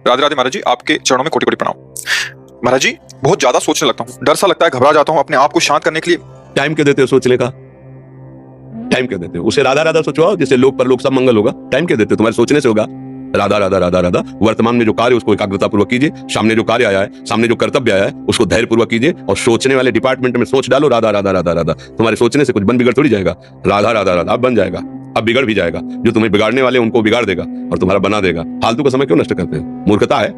राधे राधे महाराज जी, आपके चरणों में कोटि कोटि प्रणाम। महाराज जी, बहुत ज्यादा सोचने लगता हूँ, डर सा लगता है, घबरा जाता हूँ। अपने आप को शांत करने के लिए टाइम क्यों देते हो सोचने का? टाइम क्यों देते हो? उसे राधा राधा सोचो, जिससे लोक परलोक सब मंगल होगा। टाइम क्यों देते हो? तुम्हारे सोचने से होगा। राधा राधा राधा राधा। वर्तमान में जो कार्य उसको एकाग्रता पूर्वक कीजिए, सामने जो कार्य आया है, सामने जो कर्तव्य आया है उसको धैर्य पूर्वक कीजिए, और सोचने वाले डिपार्टमेंट में सोच डालो राधा राधा राधा राधा। तुम्हारे सोचने से कुछ बन बिगड़ थोड़ी जाएगा। राधा राधा राधा अब बन जाएगा, अब बिगड़ भी जाएगा। जो तुम्हें बिगाड़ने वाले उनको बिगाड़ देगा और तुम्हारा बना देगा। फालतू का समय क्यों नष्ट करते हो? मूर्खता है।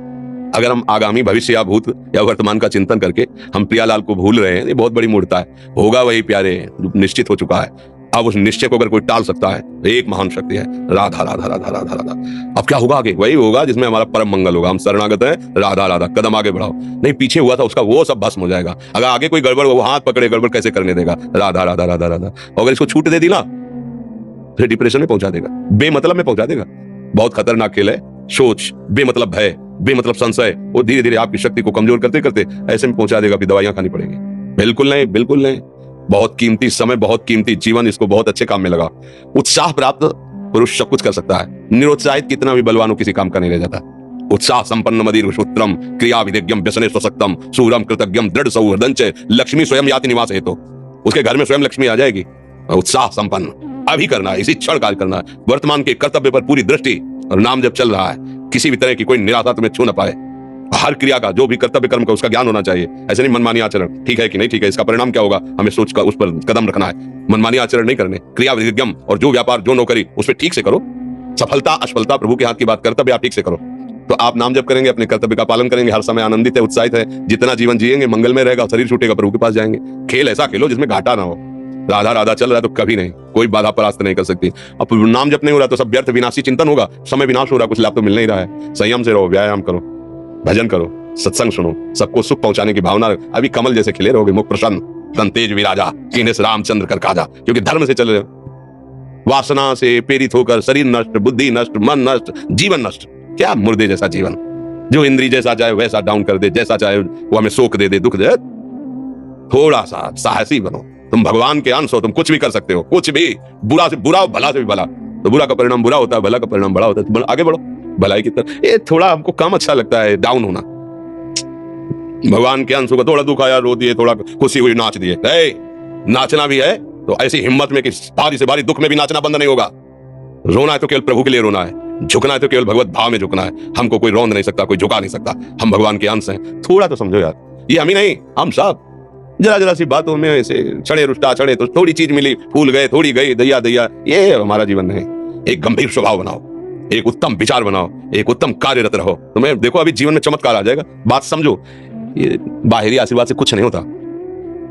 अगर हम आगामी भविष्य या भूत या वर्तमान का चिंतन करके हम प्रियालाल को भूल रहे हैं, ये बहुत बड़ी मूर्खता है। होगा वही प्यारे जो निश्चित हो चुका है। अब उस निश्चय को अगर कोई टाल सकता है तो एक महान शक्ति है, राधा राधा राधा राधा राधा। अब क्या होगा आगे? वही होगा जिसमें हमारा परम मंगल होगा। हम शरणागत हैं, राधा राधा। कदम आगे बढ़ाओ। नहीं, पीछे हुआ था उसका वो सब भस्म हो जाएगा। अगर आगे कोई गड़बड़, वो हाथ पकड़े, गड़बड़ कैसे करने देगा? राधा राधा राधा राधा। अगर इसको छूट दे दी ना, फिर डिप्रेशन में पहुंचा देगा, बेमतलब में पहुंचा देगा। बहुत खतरनाक खेल है सोच। बेमतलब भय, बेमतलब संशय, वो धीरे धीरे आपकी शक्ति को कमजोर करते करते ऐसे में पहुंचा देगा कि दवाइयां खानी पड़ेंगी। बिल्कुल नहीं, बिल्कुल नहीं। बहुत कीमती समय, बहुत कीमती जीवन, इसको बहुत अच्छे काम में लगा। उत्साह प्राप्त पुरुष सब कुछ कर सकता है। निरुत्साहित कितना भी बलवान हो, किसी काम का नहीं रह जाता। उत्साह संपन्न मदीर सूत्रम क्रिया विधिज्ञम व्यसने स्वसक्तम सूरम कृतज्ञम दृढ़ सौहृदंच लक्ष्मी स्वयं याति निवास हेतु। उसके घर में स्वयं लक्ष्मी आ जाएगी। उत्साह संपन्न अभी करना है, इसी क्षण कार्य करना है। वर्तमान के कर्तव्य पर पूरी दृष्टि, और नाम जब चल रहा है, किसी भी तरह की कोई निराशा तुम्हें छू न पाए। हर क्रिया का, जो भी कर्तव्य कर्म का, उसका ज्ञान होना चाहिए। ऐसे नहीं मनमानी आचरण, ठीक है कि नहीं ठीक है, इसका परिणाम क्या होगा, हमें सोच कर उस पर कदम रखना है। मनमानी आचरण नहीं करने। क्रिया विधिज्ञम, और जो व्यापार जो नौकरी उस पर ठीक से करो। सफलता असफलता प्रभु के हाथ की बात, कर्तव्य आप ठीक से करो। तो आप नाम जप करेंगे, अपने कर्तव्य का पालन करेंगे, हर समय आनंदित है, उत्साहित है। जितना जीवन जिएंगे मंगल में रहेगा, शरीर छूटेगा प्रभु के पास जाएंगे। खेल ऐसा खेलो जिसमें घाटा ना हो। राधा राधा चल रहा है तो कभी नहीं, कोई बाधा परास्त नहीं कर सकती। अब नाम जप नहीं हो रहा तो सब व्यर्थ विनाशी चिंतन होगा, समय विनाश हो रहा, कुछ लाभ तो मिल नहीं रहा है। संयम से रहो, व्यायाम करो, भजन करो, सत्संग सुनो, सबको सुख पहुंचाने की भावना। अभी कमल जैसे खिले रहोगे, मुख प्रसन्न, तन तेज विराजा, कीने से रामचंद्र कर काजा। क्योंकि धर्म से चल रहे हो। वासना से प्रेरित होकर शरीर नष्ट, बुद्धि नष्ट, मन नष्ट, जीवन नष्ट। क्या मुर्दे जैसा जीवन, जो इंद्री जैसा चाहे वैसा डाउन कर दे, जैसा चाहे वो हमें शोक दे दे, दुख दे। थोड़ा सा साहसी बनो। तुम भगवान के अंश हो, तुम कुछ भी कर सकते हो, कुछ भी। बुरा से बुरा, भला से भी भला। तो बुरा का परिणाम बुरा होता है, भला का परिणाम बड़ा होता है। तो आगे बढ़ो भलाई की तरफ। ये थोड़ा हमको कम अच्छा लगता है डाउन होना। भगवान के अंश होगा, थोड़ा दुख आया रो दिए, थोड़ा खुशी हुई नाच दिए। नाचना भी है तो ऐसी हिम्मत में कि भारी से भारी दुख में भी नाचना बंद नहीं होगा। रोना है तो केवल प्रभु के लिए रोना है, झुकना है तो केवल भगवत भाव में झुकना है। हमको कोई रोंद नहीं सकता, कोई झुका नहीं सकता। हम भगवान के अंश हैं। थोड़ा तो समझो यार, ये हम ही नहीं, हम सब जरा जरा सी बातों में ऐसे चढ़े रुष्टा चढ़े, तो थोड़ी चीज मिली, फूल गए, थोड़ी गई, दैया दैया। ये हमारा जीवन नहीं। एक गंभीर स्वभाव बनाओ, एक उत्तम विचार बनाओ, एक उत्तम कार्यरत रहो। तुम्हें देखो अभी जीवन में चमत्कार आ जाएगा। बात समझो, ये बाहरी आशीर्वाद से कुछ नहीं होता।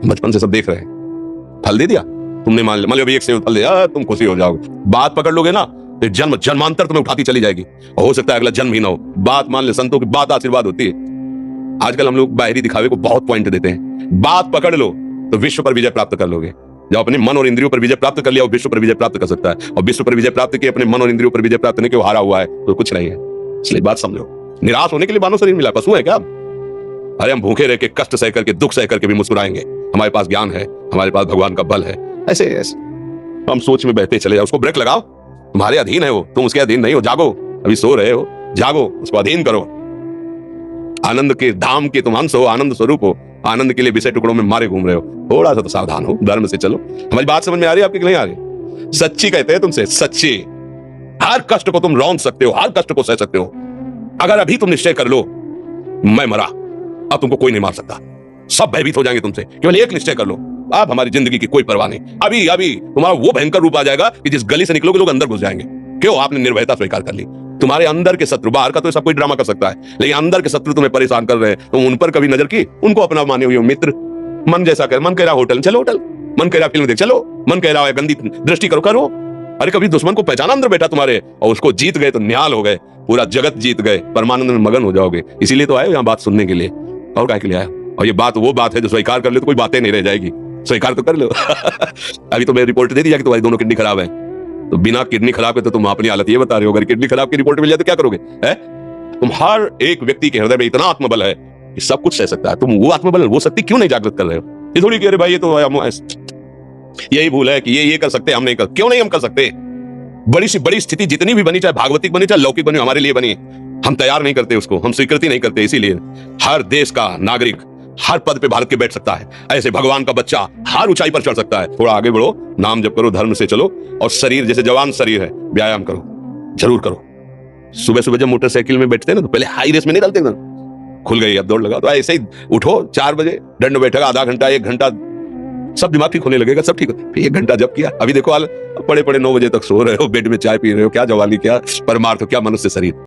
बचपन से सब देख रहे हैं। फल दे दिया तुमने, मान लो अभी एक सेब फल दिया, तुम खुशी हो जाओगे। बात पकड़ लोगे ना तो जन्म जन्मांतर तुम्हें उठाती चली जाएगी, और हो सकता है अगला जन्म ही ना हो। बात मान ले, संतों की बात आशीर्वाद होती है। आजकल हम लोग बाहरी दिखावे को बहुत पॉइंट देते हैं। बात पकड़ लो तो विश्व पर विजय प्राप्त कर लोगे। जब अपने मन और इंद्रियों पर विजय प्राप्त कर लिया, वो विश्व पर विजय प्राप्त कर सकता है। और विश्व पर विजय प्राप्त किए, अपने मन और इंद्रियों पर विजय प्राप्त नहीं किया, हारा हुआ है तो कुछ नहीं है। इसलिए बात समझो। निराश होने के लिए मानव शरीर मिला, पशु है क्या? अरे हम भूखे रह के, कष्ट सह करके, दुख सह करके भी मुस्कुराएंगे। हमारे पास ज्ञान है, हमारे पास भगवान का बल है। ऐसे ऐसे हम सोच में बहते चले जाओ। उसको ब्रेक लगाओ, तुम्हारे अधीन है वो, तुम उसके अधीन नहीं हो। जागो, अभी सो रहे हो, जागो, उसको अधीन करो। आनंद के धाम के तुम अंश हो, आनंद स्वरूप हो। आनंद के लिए विषय टुकड़ों में मारे घूम रहे हो। थोड़ा सा तो सावधान हो, धर्म से चलो। हमारी बात समझ में आ रही है आपकी? नहीं आ रही? सच्ची कहते हैं तुमसे, सच्ची। हर कष्ट को तुम रौंद सकते हो, हर कष्ट को सह सकते हो। अगर अभी तुम निश्चय कर लो, मैं मरा, अब तुमको कोई नहीं मार सकता। सब भयभीत हो जाएंगे तुमसे। केवल एक निश्चय कर लो, अब हमारी जिंदगी की कोई परवाह नहीं। अभी अभी तुम्हारा वो भयंकर रूप आ जाएगा कि जिस गली से निकलोगे लोग अंदर घुस जाएंगे। क्यों? आपने निर्भयता स्वीकार कर ली। तुम्हारे अंदर के शत्रु, बाहर का तो सब कोई ड्रामा कर सकता है, लेकिन अंदर के शत्रु तुम्हें परेशान कर रहे हैं, तो उन पर कभी नजर की? उनको अपना माने हुए मित्र। मन जैसा कर, मन कह रहा होटल चलो होटल, मन कह रहा फिल्म देख चलो, मन कह रहा है गंदी दृष्टि करो करो। अरे कभी दुश्मन को पहचाना अंदर बैठा तुम्हारे, और उसको जीत गए तो निहाल हो गए, पूरा जगत जीत गए, परमानंद में मगन हो जाओगे। इसीलिए तो आए यहाँ बात सुनने के लिए, और काय के लिए आया। और ये बात वो बात है जो स्वीकार कर ले तो कोई बातें नहीं रह जाएगी। स्वीकार तो कर लो। अभी तो मैं रिपोर्ट दे दिया कि तुम्हारी दोनों किडनी खराब है, तो बिना किडनी खराब है तो तुम अपनी हालत ये बता रहे हो। अगर किडनी खराब की रिपोर्ट मिल जाए तो क्या करोगे? तुम हर एक व्यक्ति के हृदय में इतना आत्मबल है कि सब कुछ सह सकता है। तुम वो आत्मबल, वो शक्ति क्यों नहीं जागृत कर रहे हो? ये थोड़ी कह रहे भाई ये तो यही भूल है कि ये कर सकते, हम नहीं कर। क्यों नहीं हम कर सकते? बड़ी सी बड़ी स्थिति जितनी भी बनी, चाहे भागवतिक बनी, चाहे लौकिक बनी, हमारे लिए बनी। हम तैयार नहीं करते उसको, हम स्वीकृति नहीं करते। इसीलिए हर देश का नागरिक हर पद पे भारत के बैठ सकता है, ऐसे भगवान का बच्चा हर ऊंचाई पर चढ़ सकता है। थोड़ा आगे बढ़ो, नाम जप करो, धर्म से चलो, और शरीर जैसे जवान शरीर है, व्यायाम करो, जरूर करो। सुबह सुबह जब मोटरसाइकिल में बैठते हैं ना, तो पहले हाई रेस में नहीं डालते ना, खुल गई अब दौड़ लगा, तो ऐसे ही उठो 4 बजे, दंड बैठेगा, आधा घंटा 1 घंटा, सब दिमाग ठीक होने लगेगा, सब ठीक हो। फिर 1 घंटा जब किया, अभी देखो हाल, पड़े पड़े 9 बजे तक सो रहे हो, बेड में चाय पी रहे हो, क्या जवानी, क्या परमार्थ, क्या मनुष्य शरीर।